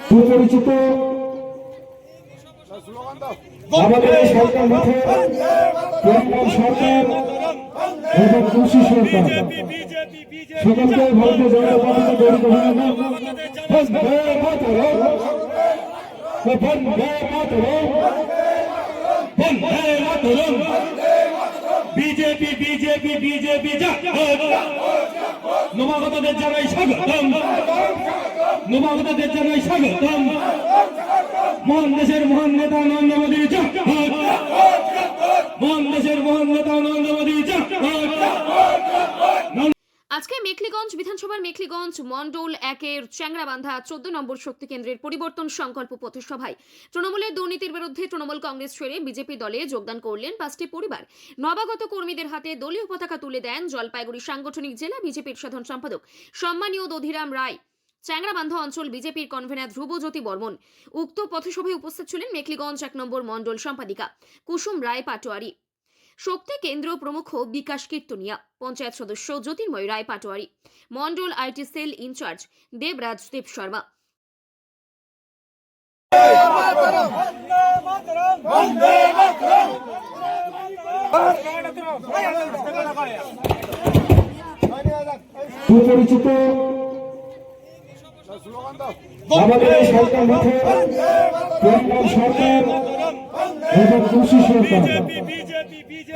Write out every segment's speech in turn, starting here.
সুপরিচিত আমাদের সরকার মাঠে পরিবার সরকার এবং কৃষি সরকার সকলকে ভারতীয় জনতা পার্টিতে গরিব অভিনন্দন। বন্দে মাতরম, বন্দে মাতরম, বন্দে মাতরম। বিজেপি বিজেপি বিজেপি নবাগতদের জানাই স্বাগতম, নবাগতদের জানাই স্বাগতম। মহান দেশের মহান নেতা নরেন্দ্র মোদী জয়, মহান দেশের মহান নেতা নরেন্দ্র মোদী জয়। আজকে মেখলিগঞ্জ বিধানসভার মেখলিগঞ্জ মন্ডল 1-এর চ্যাংরাবান্ধা 14 নম্বর শক্তি কেন্দ্রের পরিবর্তন সংকল্প পথসভায় তৃণমূলের দুর্নীতির বিরুদ্ধে তৃণমূল কংগ্রেস ছেড়ে বিজেপি দলে যোগদান করলেন 5টি পরিবার। নবাগত কর্মীদের হাতে দলীয় পতাকা তুলে দেন জলপাইগুড়ি সাংগঠনিক জেলা বিজেপির সাধারণ সম্পাদক সম্মানীয় দধিরাম রায়, চ্যাংরাবান্ধা অঞ্চল বিজেপির কনভেনার ধ্রুবজ্যোতি বর্মন। উক্ত পথসভায় উপস্থিত ছিলেন মেখলিগঞ্জ 1 নম্বর মন্ডল সম্পাদিকা কুসুম রায় পাটোয়ারি, শক্তি কেন্দ্র প্রমুখ বিকাশ কীর্তনিয়া, পঞ্চায়েত সদস্য Jyotirmoy Roy Patowari, mandal IT cell incharge Debraj Dev Sharma. সুপরিচিত আমাদের সরকার মাঠে পরিবার সরকার এবং কৃষি সরকার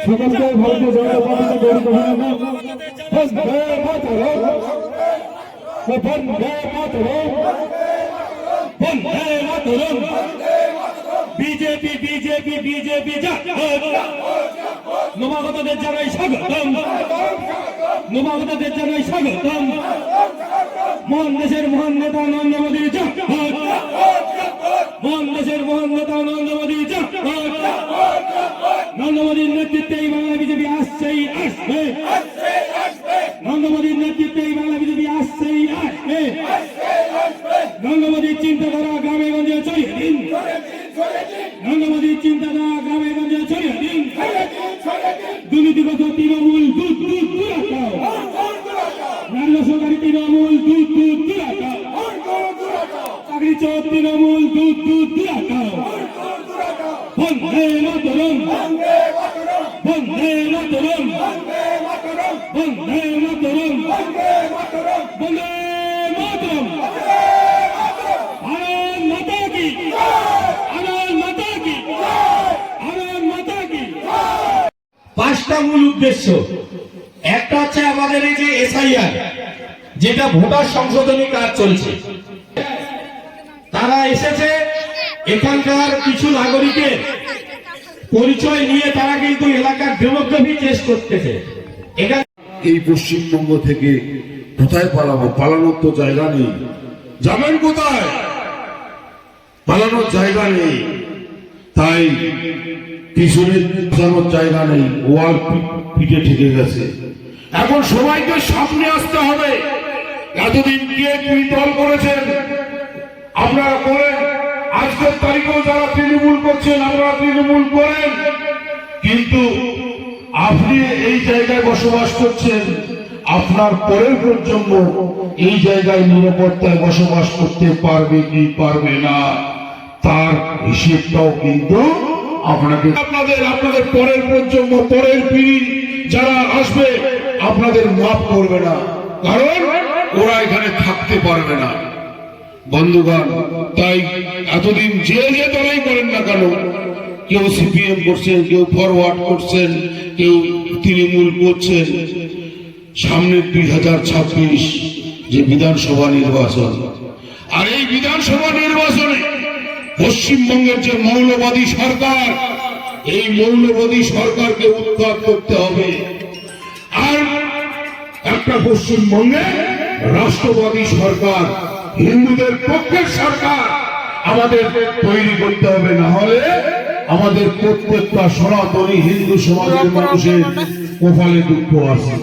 সকলকে ভারতীয় জনতা পার্টিতে গরিব অভিনন্দন। বন্দে মাতরম, বন্দে মাতরম, বন্দে মাতরম। বিজেপি বিজেপি বিজেপি নবাগতদের জানাই স্বাগতম, নবাগতদের জানাই স্বাগতম। মহান দেশের মহান নেতা নরেন্দ্র মোদী জয়, মহান দেশের মহান নেতা নরেন্দ্র মোদী জয়। নরেন্দ্র মোদীর নেতৃত্বে এই বাংলা বিজেপি আসছেই আসবে, নরেন্দ্র মোদীর নেতৃত্বে এই বাংলা বিজেপি আসছেই আসবে। নরেন্দ্র মোদীর চিন্তাধারা গ্রামে গঞ্জে ছড়িয়ে দিন, নরেন্দ্র মোদীর চিন্তাধারা গ্রামে গঞ্জে ছড়িয়ে দিন। দুর্নীতিগত তৃণমূল দুধ দুধ দুরাটাও, রাজ্যসরকারি তৃণমূল দুধ দুধ দুরাটাও, চাকরি চোর তৃণমূল দুধ দুধ দুরাটাও। বন্দে মাতরম, বন্দে মাতরম, বন্দে মাতরম, বন্দে মাতরম। ভারত মাতা কি, ভারত মাতা কি, ভারত মাতা কি। 5টা মূল উদ্দেশ্য। একটা হচ্ছে আমাদের এই যে এসআইআর, যেটা ভোটার সংশোধনী কাজ চলছে, তারা এসেছে এখানকার কিছু নাগরিকের পরিচয় নিয়ে তারা কিন্তু এলাকার ডেমোগ্রাফি টেস্ট করতেছে। এই পশ্চিমবঙ্গ থেকে কোথায় পালাবো? পালানোর তো জায়গা নেই। যাবেন কোথায়? পালানোর জায়গা নেই। তাই পিছনের পালানোর জায়গা নেই, ওয়াল পিঠে ঠেকে গেছে। এখন সবাইকে সামনে আসতে হবে। এতদিন কে কি দল করেছেন আপনারা করেন, আজকের তারিখেও যারা তৃণমূল করছেন আপনারা তৃণমূল করেন, কিন্তু আপনি এই জায়গায় বসবাস করছেন, আপনার পরের প্রজন্ম এই জায়গায় নিরাপত্তায় বসবাস করতে পারবে কি পারবে না, তার হিসেবটাও কিন্তু আপনাকে আপনাদের পরের প্রজন্ম, পরের পিঢ়ি যারা আসবে আপনাদের মাফ করবে না, কারণ ওরা এখানে থাকতে পারবে না। বন্ধুগণ, তাই এতদিন যে যে দলাই করেন না কেন, কেউ সিপিএম করছেন, কেউ ফরওয়ার্ড করছেন, কেউ তৃণমূল করছেন, সামনে 2026 যে বিধানসভা নির্বাচন, আর এই বিধানসভা নির্বাচনে পশ্চিমবঙ্গের যে মৌলবাদী সরকার, এই মৌলবাদী সরকারকে উৎখাত করতে হবে। আর একটা পশ্চিমবঙ্গে রাষ্ট্রবাদী সরকার, হিন্দুদের পক্ষের সরকার আমাদের তৈরি করতে হবে, না হলে আমাদের প্রত্যেকটা সনাতনী হিন্দু সমাজের মানুষের কপালে দুঃখ আছে।